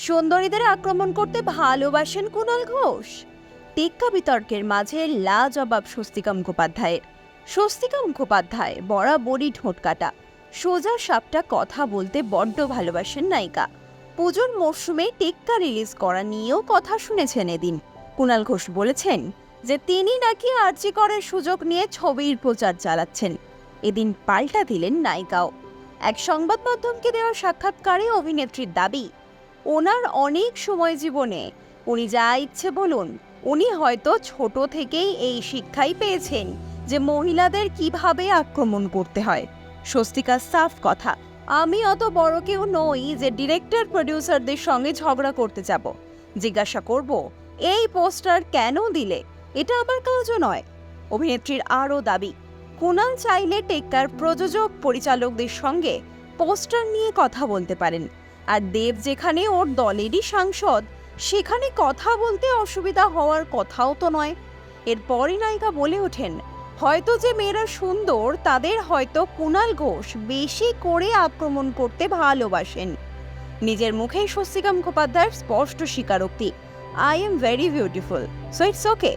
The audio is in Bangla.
সুন্দরীদের আক্রমণ করতে ভালোবাসেন কুণাল ঘোষ। টেক্কা বিতর্কের মাঝে লাজবাব স্বস্তিকা মুখোপাধ্যায়ের। স্বস্তিকা মুখোপাধ্যায় বরাবরই ঠোঁটকাটা, সোজা সাপটা কথা বলতে বড্ড ভালোবাসেন নায়িকা। পুজোর মরশুমে টেক্কা রিলিজ করা নিয়েও কথা শুনেছেন এদিন। কুণাল ঘোষ বলেছেন যে তিনি নাকি আরজি করার সুযোগ নিয়ে ছবির প্রচার চালাচ্ছেন। এদিন পাল্টা দিলেন নায়িকাও। এক সংবাদ মাধ্যমকে দেওয়া সাক্ষাৎকারে অভিনেত্রীর দাবি, ওনার অনেক সময় জীবনে উনি যা ইচ্ছে বলুন, উনি হয়তো ছোট থেকেই এই শিক্ষাই পেয়েছেন যে মহিলাদের কিভাবে আক্রমণ করতে হয়। স্বস্তিকার সাফ কথা, আমি অত বড় কেউ নই যে ডিরেক্টর প্রডিউসারদের সঙ্গে ঝগড়া করতে যাব। জিজ্ঞাসা করব এই পোস্টার কেন দিলে, এটা আমার কাজ নয়। অভিনেত্রীর আরও দাবি, কুণাল চাইলে টেক্কার প্রযোজক পরিচালকদের সঙ্গে পোস্টার নিয়ে কথা বলতে পারেন। আর দেব যেখানে ওর দলেরই সাংসদ, সেখানে কথা বলতে অসুবিধা হওয়ার কথাও তো নয়। এরপরই নায়িকা বলে ওঠেন, হয়তো যে মেয়েরা সুন্দর তাদের হয়তো কুণাল ঘোষ বেশি করে আক্রমণ করতে ভালোবাসেন। নিজের মুখেই স্বস্তিকা মুখোপাধ্যায়ের স্পষ্ট স্বীকারোক্তি, I am very beautiful, so it's okay.